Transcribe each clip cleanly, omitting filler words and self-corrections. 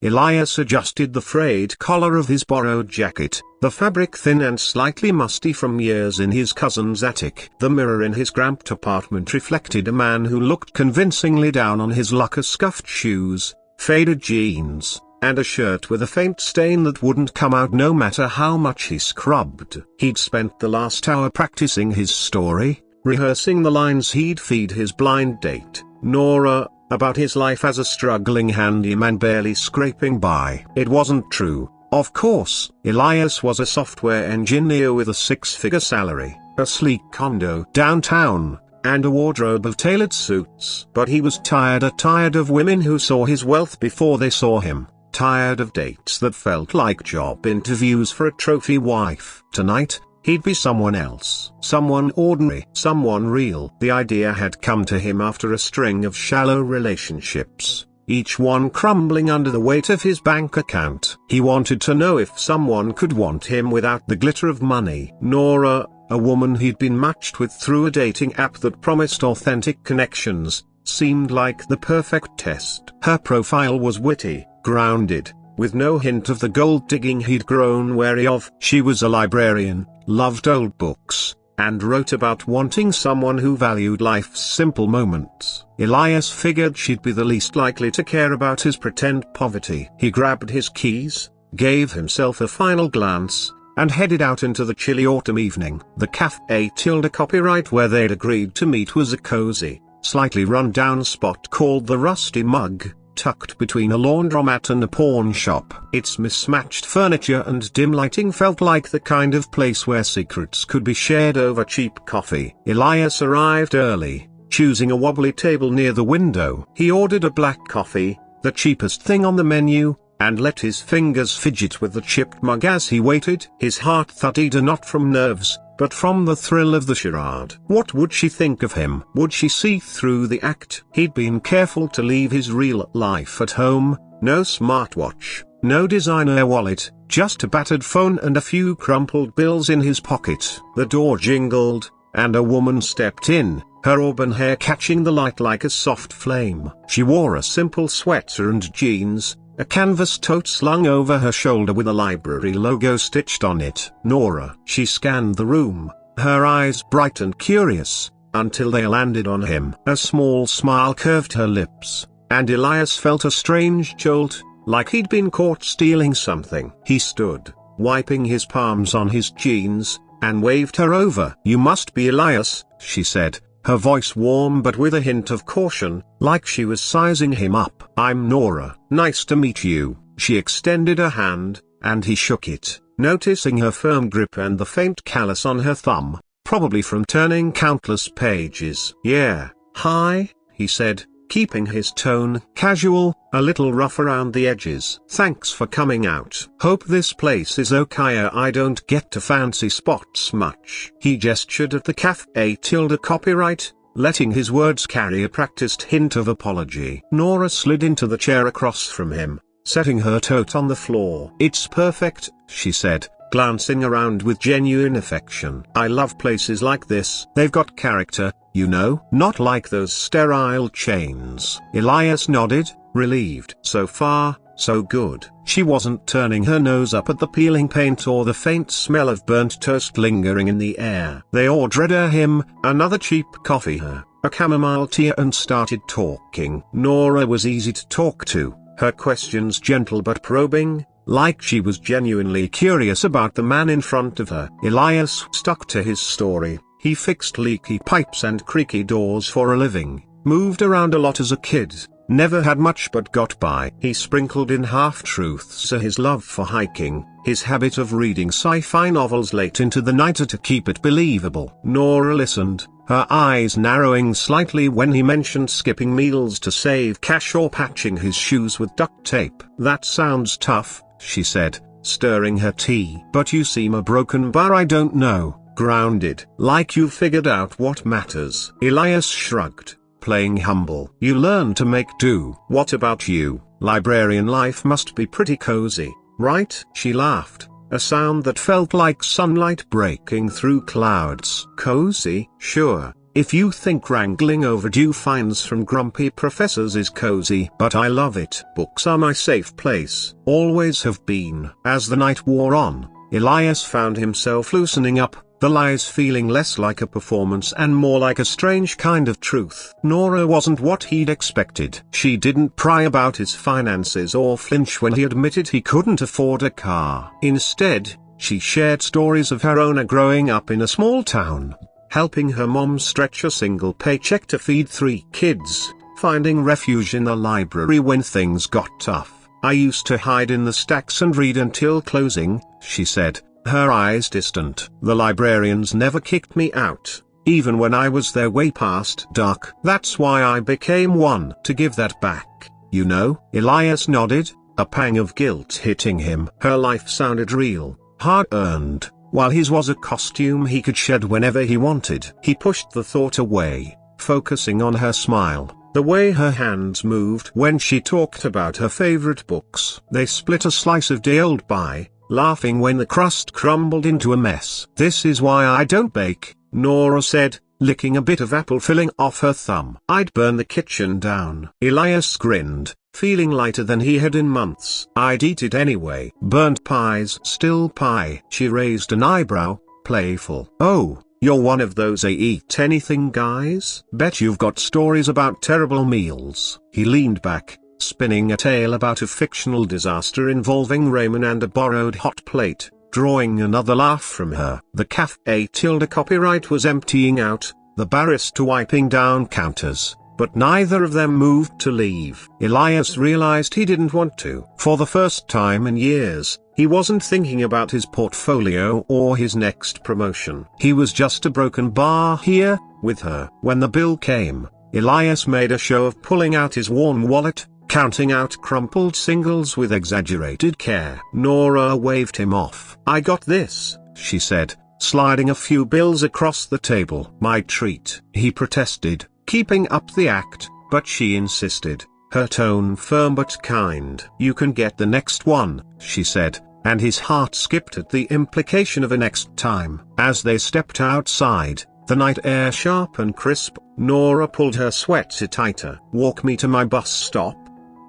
Elias adjusted the frayed collar of his borrowed jacket, the fabric thin and slightly musty from years in his cousin's attic. The mirror in his cramped apartment reflected a man who looked convincingly down on his lucker scuffed shoes, faded jeans, and a shirt with a faint stain that wouldn't come out no matter how much he scrubbed. He'd spent the last hour practicing his story, rehearsing the lines he'd feed his blind date, Nora, about his life as a struggling handyman barely scraping by. It wasn't true, of course. Elias was a software engineer with a six-figure salary, a sleek condo downtown, and a wardrobe of tailored suits. But he was tired of women who saw his wealth before they saw him. Tired of dates that felt like job interviews for a trophy wife. Tonight, he'd be someone else. Someone ordinary. Someone real. The idea had come to him after a string of shallow relationships, each one crumbling under the weight of his bank account. He wanted to know if someone could want him without the glitter of money. Nora, a woman he'd been matched with through a dating app that promised authentic connections, seemed like the perfect test. Her profile was witty, grounded, with no hint of the gold-digging he'd grown wary of. She was a librarian, loved old books, and wrote about wanting someone who valued life's simple moments. Elias figured she'd be the least likely to care about his pretend poverty. He grabbed his keys, gave himself a final glance, and headed out into the chilly autumn evening. The Cafe Tilde copyright where they'd agreed to meet was a cozy, slightly run-down spot called the Rusty Mug, tucked between a laundromat and a pawn shop. Its mismatched furniture and dim lighting felt like the kind of place where secrets could be shared over cheap coffee. Elias arrived early, choosing a wobbly table near the window. He ordered a black coffee, the cheapest thing on the menu, and let his fingers fidget with the chipped mug as he waited. His heart thudded, not from nerves, but from the thrill of the charade. What would she think of him? Would she see through the act? He'd been careful to leave his real life at home, no smartwatch, no designer wallet, just a battered phone and a few crumpled bills in his pocket. The door jingled, and a woman stepped in, her auburn hair catching the light like a soft flame. She wore a simple sweater and jeans, a canvas tote slung over her shoulder with a library logo stitched on it. Nora. She scanned the room, her eyes bright and curious, until they landed on him. A small smile curved her lips, and Elias felt a strange jolt, like he'd been caught stealing something. He stood, wiping his palms on his jeans, and waved her over. "You must be Elias," she said, her voice warm but with a hint of caution, like she was sizing him up. "I'm Nora. Nice to meet you." She extended a hand, and he shook it, noticing her firm grip and the faint callus on her thumb, probably from turning countless pages. "Yeah, hi," he said, keeping his tone casual, a little rough around the edges. "Thanks for coming out. Hope this place is okay. I don't get to fancy spots much." He gestured at the Cafe Tilde copyright, letting his words carry a practiced hint of apology. Nora slid into the chair across from him, setting her tote on the floor. "It's perfect," she said, glancing around with genuine affection. "I love places like this. They've got character, you know, not like those sterile chains." Elias nodded, relieved. So far, so good. She wasn't turning her nose up at the peeling paint or the faint smell of burnt toast lingering in the air. They ordered him another cheap coffee, a chamomile tea, and started talking. Nora was easy to talk to, her questions gentle but probing, like she was genuinely curious about the man in front of her. Elias stuck to his story. He fixed leaky pipes and creaky doors for a living, moved around a lot as a kid, never had much but got by. He sprinkled in half-truths, his love for hiking, his habit of reading sci-fi novels late into the night to keep it believable. Nora listened, her eyes narrowing slightly when he mentioned skipping meals to save cash or patching his shoes with duct tape. "That sounds tough," she said, stirring her tea. "But you seem a broken bar. I don't know, grounded, like you figured out what matters." Elias shrugged, playing humble. "You learn to make do." "What about you? Librarian life must be pretty cozy, right?" She laughed, a sound that felt like sunlight breaking through clouds. "Cozy? Sure. If you think wrangling overdue fines from grumpy professors is cozy, but I love it. Books are my safe place, always have been. As the night wore on, Elias found himself loosening up, the lies feeling less like a performance and more like a strange kind of truth. Nora wasn't what he'd expected. She didn't pry about his finances or flinch when he admitted he couldn't afford a car. Instead, she shared stories of her own growing up in a small town, helping her mom stretch a single paycheck to feed 3 kids, finding refuge in the library when things got tough. I used to hide in the stacks and read until closing, she said, her eyes distant. The librarians never kicked me out, even when I was there way past dark. That's why I became one. To give that back, you know? Elias nodded, a pang of guilt hitting him. Her life sounded real, hard-earned, while his was a costume he could shed whenever he wanted. He pushed the thought away, focusing on her smile, the way her hands moved when she talked about her favorite books. They split a slice of day-old pie, laughing when the crust crumbled into a mess. This is why I don't bake, Nora said, licking a bit of apple filling off her thumb. I'd burn the kitchen down. Elias grinned, feeling lighter than he had in months. I'd eat it anyway. Burnt pie's still pie. She raised an eyebrow, playful. Oh, you're one of those eat anything guys? Bet you've got stories about terrible meals. He leaned back, spinning a tale about a fictional disaster involving ramen and a borrowed hot plate, drawing another laugh from her. The cafe tilde copyright was emptying out, the barista wiping down counters, but neither of them moved to leave. Elias realized he didn't want to. For the first time in years, he wasn't thinking about his portfolio or his next promotion. He was just a broken bar here, with her. When the bill came, Elias made a show of pulling out his worn wallet, counting out crumpled singles with exaggerated care. Nora waved him off. I got this, she said, sliding a few bills across the table. My treat. He protested, keeping up the act, but she insisted, her tone firm but kind. You can get the next one, she said, and his heart skipped at the implication of a next time. As they stepped outside, the night air sharp and crisp, Nora pulled her sweater tighter. Walk me to my bus stop?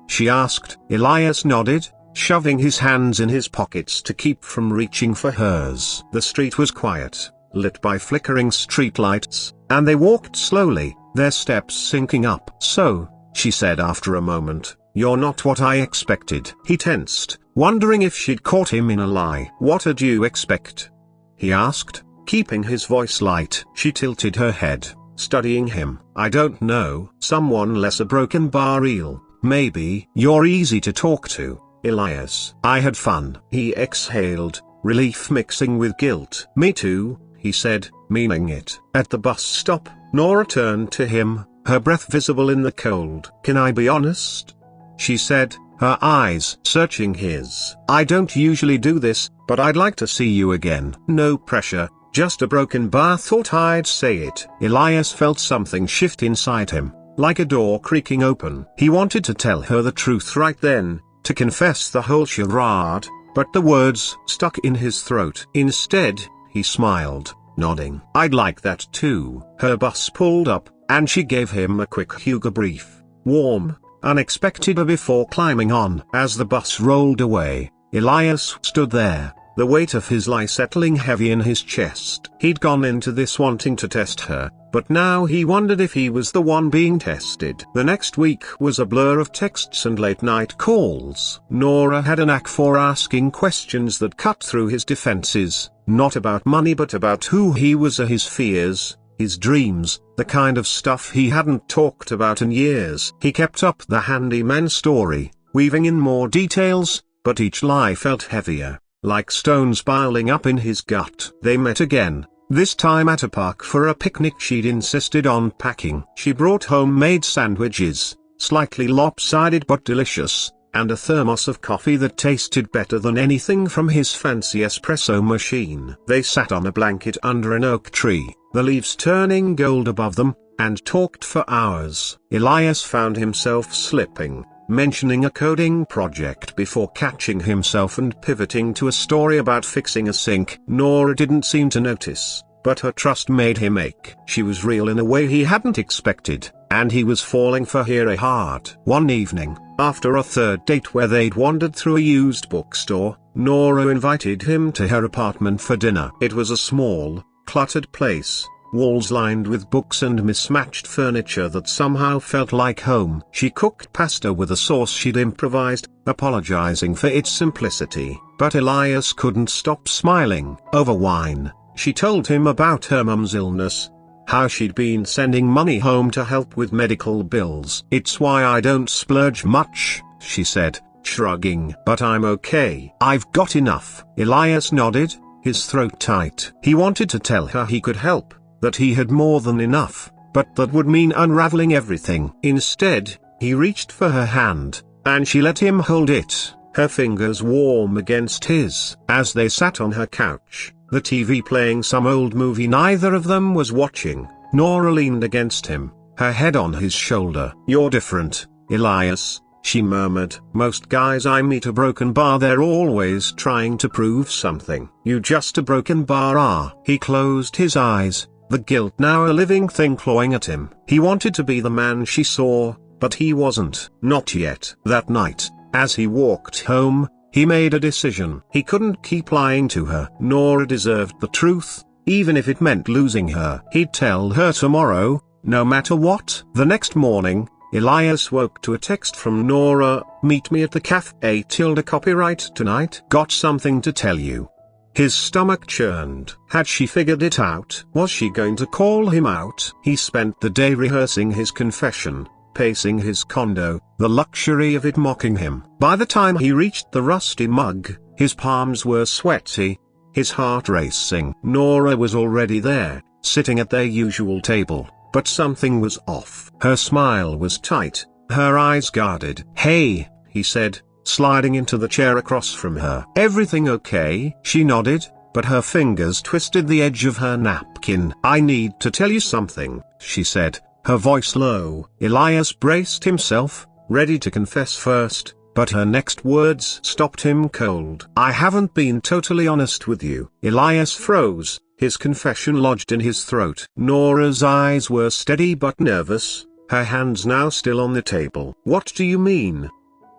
She asked. Elias nodded, shoving his hands in his pockets to keep from reaching for hers. The street was quiet, lit by flickering streetlights, and they walked slowly, their steps syncing up. So, she said after a moment, you're not what I expected. He tensed, wondering if she'd caught him in a lie. What did you expect? He asked, keeping his voice light. She tilted her head, studying him. I don't know. Someone less a broken bar eel. Maybe. You're easy to talk to, Elias. I had fun. He exhaled, relief mixing with guilt. Me too, he said, meaning it. At the bus stop, Nora turned to him, her breath visible in the cold. Can I be honest? She said, her eyes searching his. I don't usually do this, but I'd like to see you again. No pressure, just a broken bar. Thought I'd say it. Elias felt something shift inside him, like a door creaking open. He wanted to tell her the truth right then, to confess the whole charade, but the words stuck in his throat. Instead, he smiled, nodding. I'd like that too. Her bus pulled up, and she gave him a quick hug, brief, warm, unexpected before climbing on. As the bus rolled away, Elias stood there, the weight of his lie settling heavy in his chest. He'd gone into this wanting to test her, but now he wondered if he was the one being tested. The next week was a blur of texts and late-night calls. Nora had a knack for asking questions that cut through his defenses, not about money but about who he was, his fears, his dreams, the kind of stuff he hadn't talked about in years. He kept up the handyman story, weaving in more details, but each lie felt heavier, like stones piling up in his gut. They met again, this time at a park for a picnic she'd insisted on packing. She brought homemade sandwiches, slightly lopsided but delicious, and a thermos of coffee that tasted better than anything from his fancy espresso machine. They sat on a blanket under an oak tree, the leaves turning gold above them, and talked for hours. Elias found himself slipping, mentioning a coding project before catching himself and pivoting to a story about fixing a sink. Nora didn't seem to notice, but her trust made him ache. She was real in a way he hadn't expected, and he was falling for her hard. One evening, after a third date where they'd wandered through a used bookstore, Nora invited him to her apartment for dinner. It was a small, cluttered place, walls lined with books and mismatched furniture that somehow felt like home. She cooked pasta with a sauce she'd improvised, apologizing for its simplicity, but Elias couldn't stop smiling. Over wine, she told him about her mum's illness, how she'd been sending money home to help with medical bills. "It's why I don't splurge much," she said, shrugging. "But I'm okay. I've got enough." Elias nodded, his throat tight. He wanted to tell her he could help, that he had more than enough, but that would mean unraveling everything. Instead, he reached for her hand, and she let him hold it, her fingers warm against his. As they sat on her couch, the TV playing some old movie neither of them was watching, Nora leaned against him, her head on his shoulder. "You're different, Elias," she murmured. "Most guys I meet are broken bar, they're always trying to prove something. You just a broken bar are." He closed his eyes, the guilt now a living thing clawing at him. He wanted to be the man she saw, but he wasn't. Not yet. That night, as he walked home, he made a decision. He couldn't keep lying to her. Nora deserved the truth, even if it meant losing her. He'd tell her tomorrow, no matter what. The next morning, Elias woke to a text from Nora, "Meet me at the cafe copyright tonight. Got something to tell you." His stomach churned. Had she figured it out? Was she going to call him out? He spent the day rehearsing his confession, pacing his condo, the luxury of it mocking him. By the time he reached the rusty mug, his palms were sweaty, his heart racing. Nora was already there, sitting at their usual table, but something was off. Her smile was tight, her eyes guarded. "Hey," he said, sliding into the chair across from her. "Everything okay?" She nodded, but her fingers twisted the edge of her napkin. "I need to tell you something," she said, her voice low. Elias braced himself, ready to confess first, but her next words stopped him cold. "I haven't been totally honest with you." Elias froze, his confession lodged in his throat. Nora's eyes were steady but nervous, her hands now still on the table. "What do you mean?"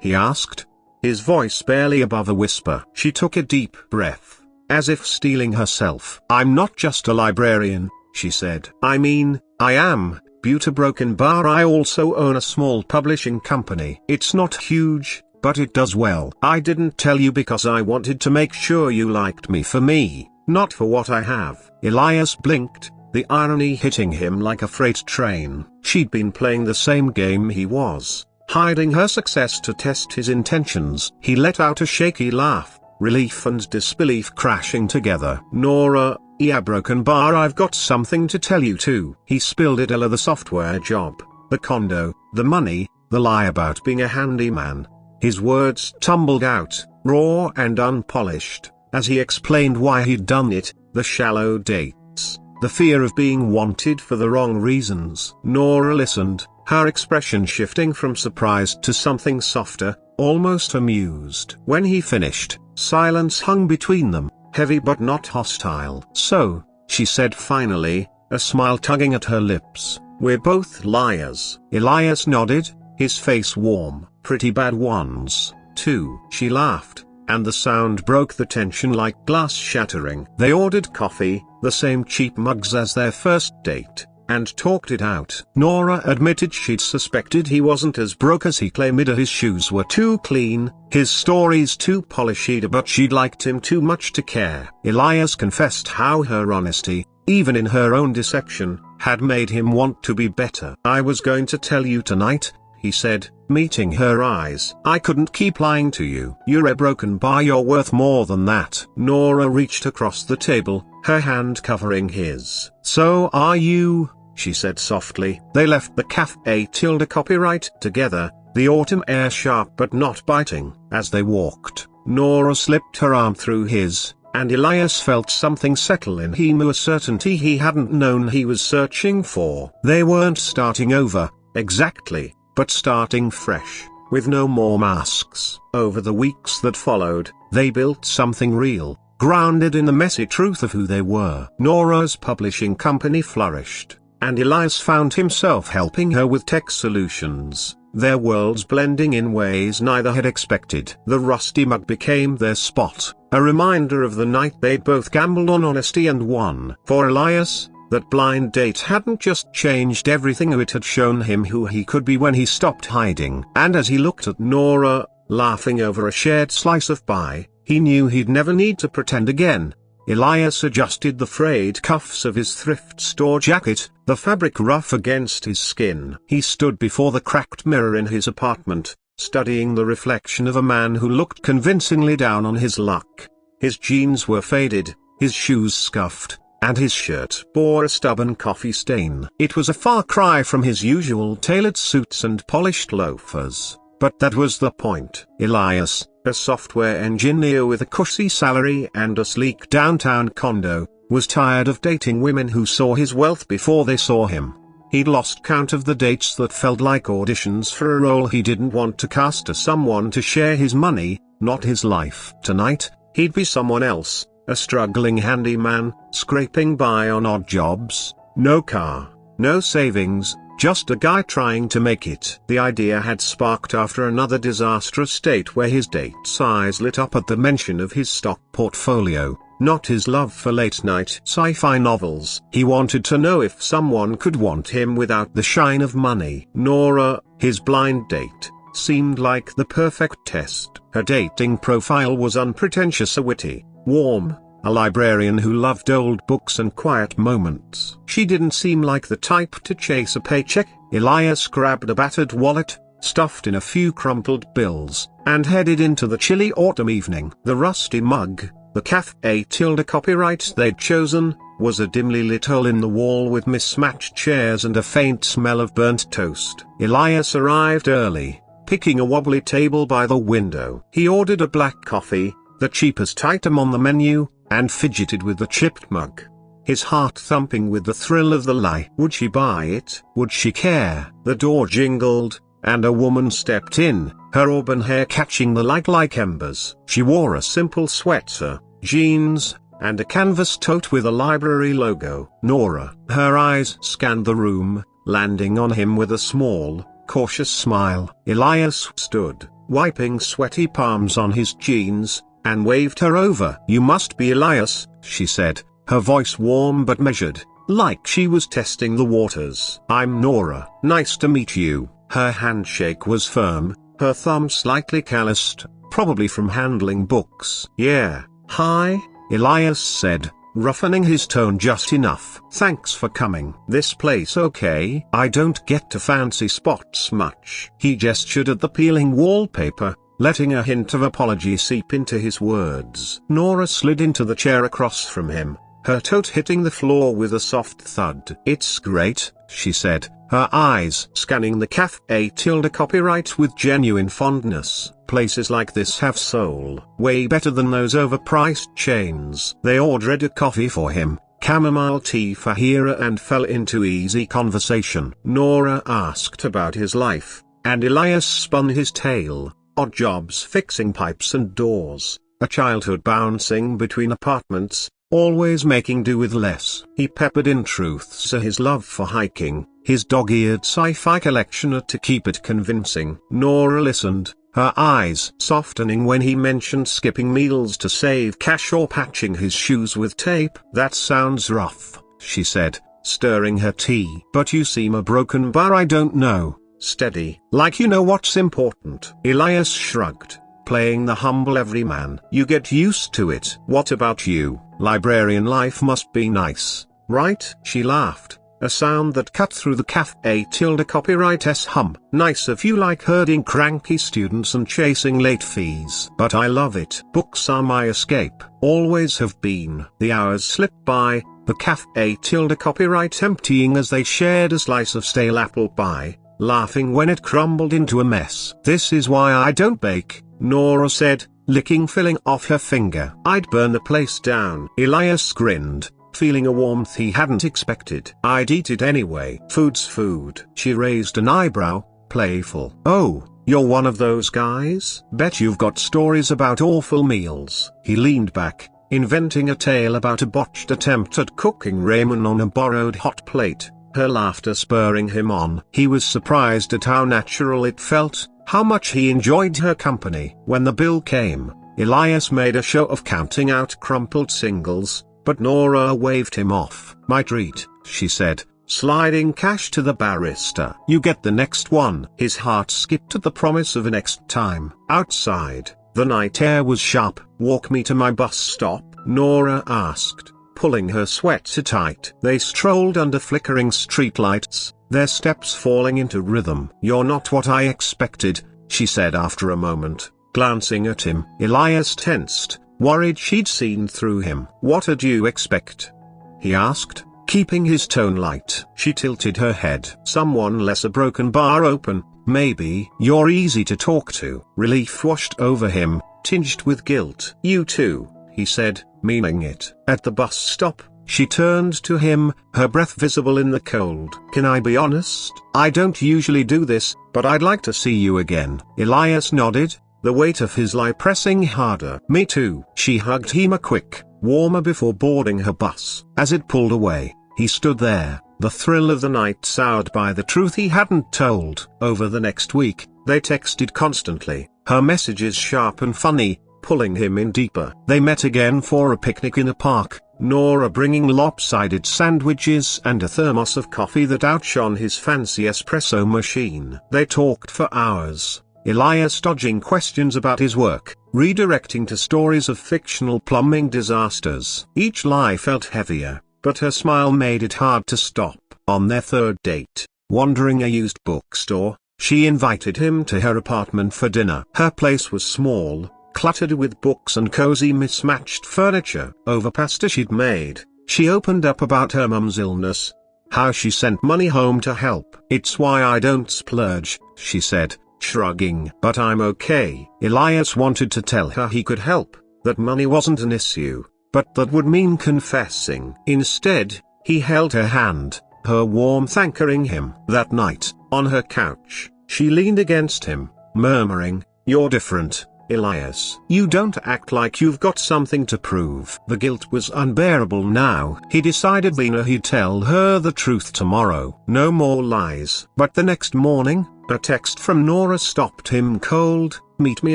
he asked, his voice barely above a whisper. She took a deep breath, as if steeling herself. "I'm not just a librarian," she said. "I mean, I am, Buta Broken Bar. I also own a small publishing company. It's not huge, but it does well. I didn't tell you because I wanted to make sure you liked me for me, not for what I have." Elias blinked, the irony hitting him like a freight train. She'd been playing the same game he was, hiding her success to test his intentions. He let out a shaky laugh, relief and disbelief crashing together. "Nora, yeah, Broken Bar, I've got something to tell you too." He spilled it all: the software job, the condo, the money, the lie about being a handyman. His words tumbled out, raw and unpolished, as he explained why he'd done it, the shallow dates, the fear of being wanted for the wrong reasons. Nora listened, her expression shifting from surprise to something softer, almost amused. When he finished, silence hung between them, heavy but not hostile. "So," she said finally, a smile tugging at her lips, "we're both liars." Elias nodded, his face warm. "Pretty bad ones, too." She laughed, and the sound broke the tension like glass shattering. They ordered coffee, the same cheap mugs as their first date, and talked it out. Nora admitted she'd suspected he wasn't as broke as he claimed. His shoes were too clean, his stories too polished, but she'd liked him too much to care. Elias confessed how her honesty, even in her own dissection, had made him want to be better. "I was going to tell you tonight," he said, meeting her eyes. "I couldn't keep lying to you. You're a broken bar, you're worth more than that." Nora reached across the table, her hand covering his. "So are you," she said softly. They left the cafe copyright together, the autumn air sharp but not biting. As they walked, Nora slipped her arm through his, and Elias felt something settle in him, a certainty he hadn't known he was searching for. They weren't starting over, exactly, but starting fresh, with no more masks. Over the weeks that followed, they built something real, grounded in the messy truth of who they were. Nora's publishing company flourished, and Elias found himself helping her with tech solutions, their worlds blending in ways neither had expected. The rusty mug became their spot, a reminder of the night they'd both gambled on honesty and won. For Elias, that blind date hadn't just changed everything, it had shown him who he could be when he stopped hiding. And as he looked at Nora, laughing over a shared slice of pie, he knew he'd never need to pretend again. Elias adjusted the frayed cuffs of his thrift store jacket, the fabric rough against his skin. He stood before the cracked mirror in his apartment, studying the reflection of a man who looked convincingly down on his luck. His jeans were faded, his shoes scuffed, and his shirt bore a stubborn coffee stain. It was a far cry from his usual tailored suits and polished loafers, but that was the point. Elias, a software engineer with a cushy salary and a sleek downtown condo, was tired of dating women who saw his wealth before they saw him. He'd lost count of the dates that felt like auditions for a role he didn't want to cast, as someone to share his money, not his life. Tonight, he'd be someone else, a struggling handyman, scraping by on odd jobs, no car, no savings, just a guy trying to make it. The idea had sparked after another disastrous date where his date's eyes lit up at the mention of his stock portfolio, not his love for late-night sci-fi novels. He wanted to know if someone could want him without the shine of money. Nora, his blind date, seemed like the perfect test. Her dating profile was unpretentious, witty, warm, a librarian who loved old books and quiet moments. She didn't seem like the type to chase a paycheck. Elias grabbed a battered wallet, stuffed in a few crumpled bills, and headed into the chilly autumn evening. The rusty mug, the cafe copyright they'd chosen, was a dimly lit hole in the wall with mismatched chairs and a faint smell of burnt toast. Elias arrived early, picking a wobbly table by the window. He ordered a black coffee, the cheapest item on the menu, and fidgeted with the chipped mug, his heart thumping with the thrill of the lie. Would she buy it? Would she care? The door jingled, and a woman stepped in, her auburn hair catching the light like embers. She wore a simple sweater, jeans, and a canvas tote with a library logo. Nora, her eyes scanned the room, landing on him with a small, cautious smile. Elias stood, wiping sweaty palms on his jeans, and waved her over. "You must be Elias," she said, her voice warm but measured, like she was testing the waters. "I'm Nora. Nice to meet you." Her handshake was firm, her thumb slightly calloused, probably from handling books. "Yeah, hi," Elias said, roughening his tone just enough. "Thanks for coming. This place okay? I don't get to fancy spots much." He gestured at the peeling wallpaper, letting a hint of apology seep into his words. Nora slid into the chair across from him, her tote hitting the floor with a soft thud. "It's great," she said, her eyes scanning the cafe copyright with genuine fondness. "Places like this have soul. Way better than those overpriced chains." They ordered a coffee for him, chamomile tea for Hira, and fell into easy conversation. Nora asked about his life, and Elias spun his tale. Odd jobs fixing pipes and doors, a childhood bouncing between apartments, always making do with less. He peppered in truths to his love for hiking, his dog-eared sci-fi collection to keep it convincing. Nora listened, her eyes softening when he mentioned skipping meals to save cash or patching his shoes with tape. "That sounds rough," she said, stirring her tea. "But you seem a broken bar. I don't know. Steady, like you know what's important." Elias shrugged, playing the humble everyman. "You get used to it." "What about you? Librarian life must be nice, right?" She laughed, a sound that cut through the cafe copyright's hum. "Nice if you like herding cranky students and chasing late fees. But I love it. Books are my escape, always have been." The hours slipped by, the cafe copyright emptying as they shared a slice of stale apple pie, laughing when it crumbled into a mess. "This is why I don't bake," Nora said, licking filling off her finger. "I'd burn the place down." Elias grinned, feeling a warmth he hadn't expected. "I'd eat it anyway." "Food's food." She raised an eyebrow, playful. "Oh, you're one of those guys? Bet you've got stories about awful meals." He leaned back, inventing a tale about a botched attempt at cooking ramen on a borrowed hot plate, her laughter spurring him on. He was surprised at how natural it felt, how much he enjoyed her company. When the bill came, Elias made a show of counting out crumpled singles, but Nora waved him off. "My treat," she said, sliding cash to the barrister. "You get the next one." His heart skipped at the promise of a next time. Outside, the night air was sharp. "Walk me to my bus stop?" Nora asked, pulling her sweater tight. They strolled under flickering streetlights, their steps falling into rhythm. "You're not what I expected," she said after a moment, glancing at him. Elias tensed, worried she'd seen through him. "What'd you expect?" he asked, keeping his tone light. She tilted her head. "Someone less, a broken bar open, maybe." "You're easy to talk to." Relief washed over him, tinged with guilt. "You too," he said, meaning it. At the bus stop, she turned to him, her breath visible in the cold. "Can I be honest? I don't usually do this, but I'd like to see you again." Elias nodded, the weight of his lie pressing harder. "Me too." She hugged him a quick, warmer before boarding her bus. As it pulled away, he stood there, the thrill of the night soured by the truth he hadn't told. Over the next week, they texted constantly, her messages sharp and funny, pulling him in deeper. They met again for a picnic in a park, Nora bringing lopsided sandwiches and a thermos of coffee that outshone his fancy espresso machine. They talked for hours, Elias dodging questions about his work, redirecting to stories of fictional plumbing disasters. Each lie felt heavier, but her smile made it hard to stop. On their third date, wandering a used bookstore, she invited him to her apartment for dinner. Her place was small, cluttered with books and cozy mismatched furniture. Over pasta she'd made, she opened up about her mum's illness, how she sent money home to help. "It's why I don't splurge," she said, shrugging. "But I'm okay." Elias wanted to tell her he could help, that money wasn't an issue, but that would mean confessing. Instead, he held her hand, her warmth anchoring him. That night, on her couch, she leaned against him, murmuring, "You're different, Elias. You don't act like you've got something to prove." The guilt was unbearable now. He decided he'd tell her the truth tomorrow. No more lies. But the next morning, a text from Nora stopped him cold. "Meet me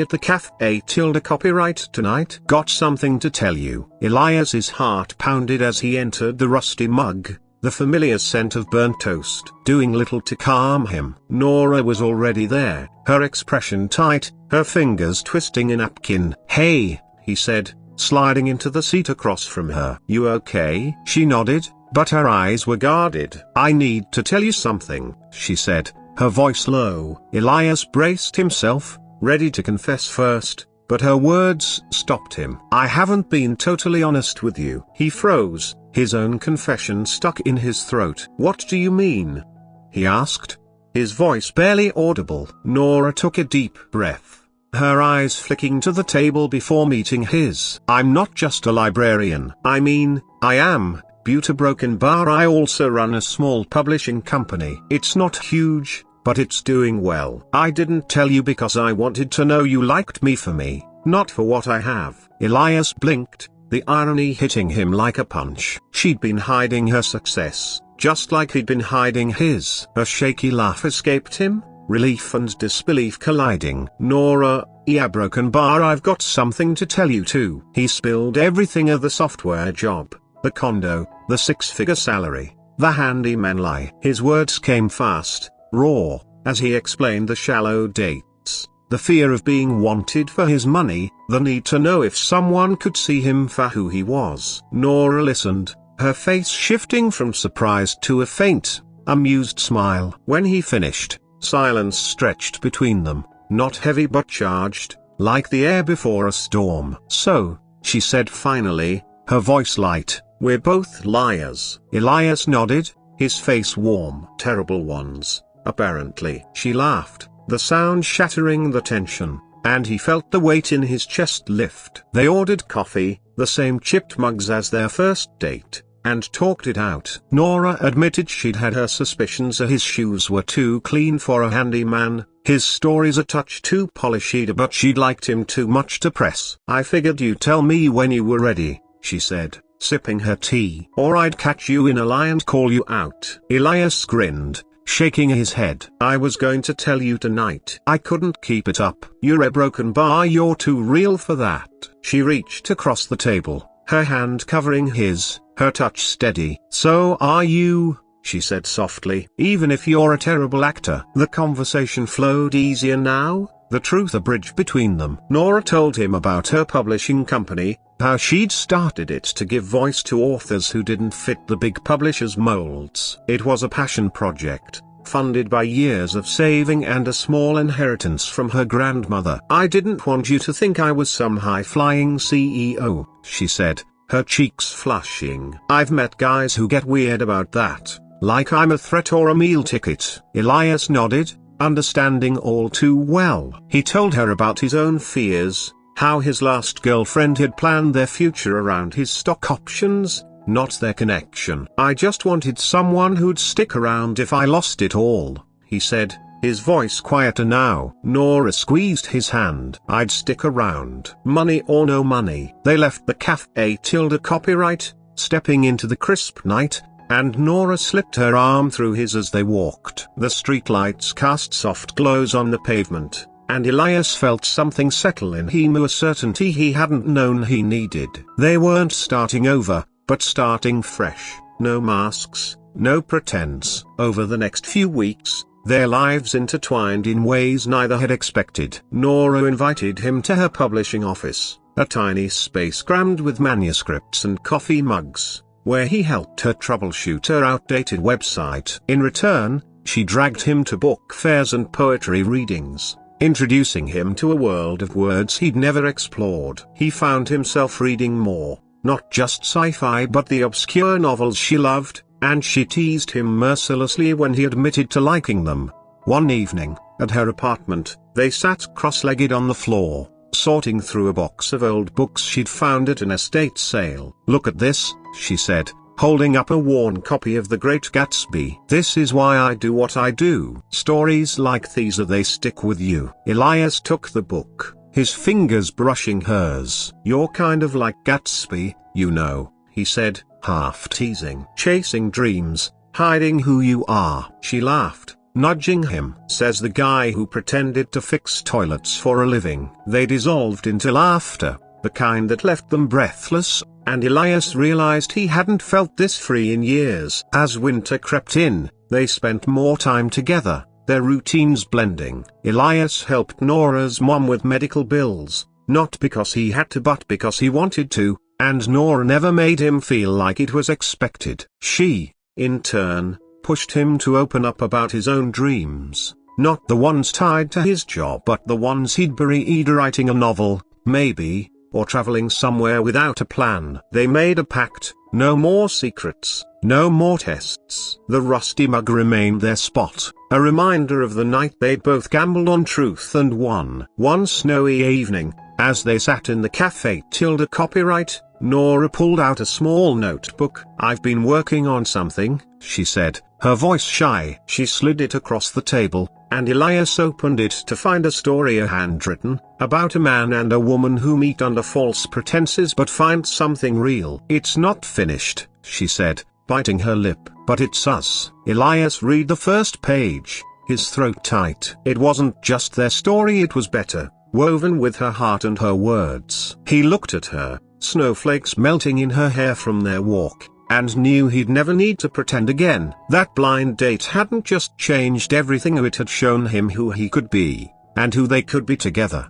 at the cafe copyright tonight. Got something to tell you." Elias's heart pounded as he entered the rusty mug, the familiar scent of burnt toast doing little to calm him. Nora was already there, her expression tight, her fingers twisting a napkin. "Hey," he said, sliding into the seat across from her. "You okay?" She nodded, but her eyes were guarded. "I need to tell you something," she said, her voice low. Elias braced himself, ready to confess first, but her words stopped him. "I haven't been totally honest with you." He froze, his own confession stuck in his throat. "What do you mean?" he asked, his voice barely audible. Nora took a deep breath, her eyes flicking to the table before meeting his. "I'm not just a librarian. I mean, I am, Buta Broken Bar. I also run a small publishing company. It's not huge, but it's doing well. I didn't tell you because I wanted to know you liked me for me, not for what I have." Elias blinked, the irony hitting him like a punch. She'd been hiding her success, just like he'd been hiding his. A shaky laugh escaped him, relief and disbelief colliding. "Nora, yeah, Broken Bar, I've got something to tell you too." He spilled everything of the software job, the condo, the six-figure salary, the handyman lie. His words came fast, raw, as he explained the shallow dates, the fear of being wanted for his money, the need to know if someone could see him for who he was. Nora listened, her face shifting from surprise to a faint, amused smile. When he finished, silence stretched between them, not heavy but charged, like the air before a storm. "So," she said finally, her voice light, "we're both liars." Elias nodded, his face warm. "Terrible ones, apparently." She laughed, the sound shattering the tension, and he felt the weight in his chest lift. They ordered coffee, the same chipped mugs as their first date, and talked it out. Nora admitted she'd had her suspicions his shoes were too clean for a handyman, his stories a touch too polished, but she'd liked him too much to press. "I figured you'd tell me when you were ready," she said, sipping her tea. "Or I'd catch you in a lie and call you out." Elias grinned, shaking his head. "I was going to tell you tonight. I couldn't keep it up." "You're a broken bar, you're too real for that." She reached across the table, her hand covering his, her touch steady. "So are you," she said softly. "Even if you're a terrible actor." The conversation flowed easier now, the truth a bridge between them. Nora told him about her publishing company, how she'd started it to give voice to authors who didn't fit the big publishers' molds. It was a passion project, funded by years of saving and a small inheritance from her grandmother. "I didn't want you to think I was some high-flying CEO," she said, her cheeks flushing. "I've met guys who get weird about that, like I'm a threat or a meal ticket." Elias nodded, understanding all too well. He told her about his own fears, how his last girlfriend had planned their future around his stock options, not their connection. "I just wanted someone who'd stick around if I lost it all," he said, his voice quieter now. Nora squeezed his hand. "I'd stick around. Money or no money." They left the cafe copyright, stepping into the crisp night, and Nora slipped her arm through his as they walked. The streetlights cast soft glows on the pavement, and Elias felt something settle in him, a certainty he hadn't known he needed. They weren't starting over, but starting fresh. No masks, no pretense. Over the next few weeks, their lives intertwined in ways neither had expected. Nora invited him to her publishing office, a tiny space crammed with manuscripts and coffee mugs, where he helped her troubleshoot her outdated website. In return, she dragged him to book fairs and poetry readings, introducing him to a world of words he'd never explored. He found himself reading more, not just sci-fi but the obscure novels she loved, and she teased him mercilessly when he admitted to liking them. One evening, at her apartment, they sat cross-legged on the floor, sorting through a box of old books she'd found at an estate sale. "Look at this," she said, holding up a worn copy of The Great Gatsby. "This is why I do what I do. Stories like these they stick with you." Elias took the book, his fingers brushing hers. "You're kind of like Gatsby, you know," he said, half teasing. "Chasing dreams, hiding who you are." She laughed, nudging him. "Says the guy who pretended to fix toilets for a living." They dissolved into laughter, the kind that left them breathless, and Elias realized he hadn't felt this free in years. As winter crept in, they spent more time together, their routines blending. Elias helped Nora's mom with medical bills, not because he had to but because he wanted to, and Nora never made him feel like it was expected. She, in turn, pushed him to open up about his own dreams, not the ones tied to his job but the ones he'd buried writing a novel, maybe, or traveling somewhere without a plan. They made a pact: no more secrets, no more tests. The rusty mug remained their spot, a reminder of the night they'd both gambled on truth and won. One snowy evening, as they sat in the cafe copyright, Nora pulled out a small notebook. "I've been working on something," she said, her voice shy. She slid it across the table, and Elias opened it to find a story handwritten, about a man and a woman who meet under false pretenses but find something real. "It's not finished," she said, biting her lip, "but it's us." Elias read the first page, his throat tight. It wasn't just their story, it was better, woven with her heart and her words. He looked at her, snowflakes melting in her hair from their walk, and knew he'd never need to pretend again. That blind date hadn't just changed everything, it had shown him who he could be, and who they could be together.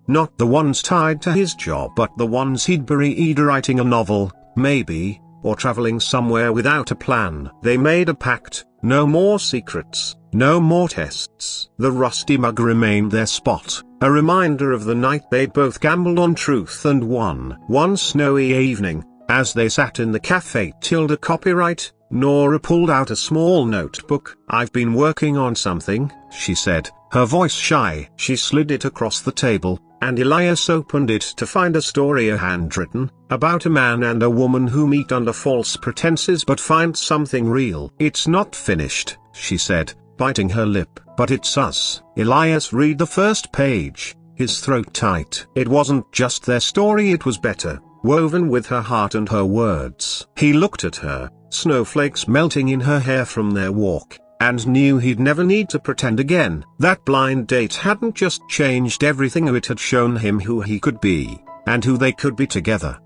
Not the ones tied to his job but the ones he'd buried writing a novel, maybe, or traveling somewhere without a plan. They made a pact: no more secrets, no more tests. The rusty mug remained their spot, a reminder of the night they'd both gambled on truth and won. One snowy evening, as they sat in the cafe copyright, Nora pulled out a small notebook. "I've been working on something," she said, her voice shy. She slid it across the table, and Elias opened it to find a story handwritten, about a man and a woman who meet under false pretenses but find something real. "It's not finished," she said, biting her lip, "but it's us." Elias read the first page, his throat tight. It wasn't just their story, it was better, woven with her heart and her words. He looked at her, snowflakes melting in her hair from their walk, and knew he'd never need to pretend again. That blind date hadn't just changed everything, it had shown him who he could be, and who they could be together.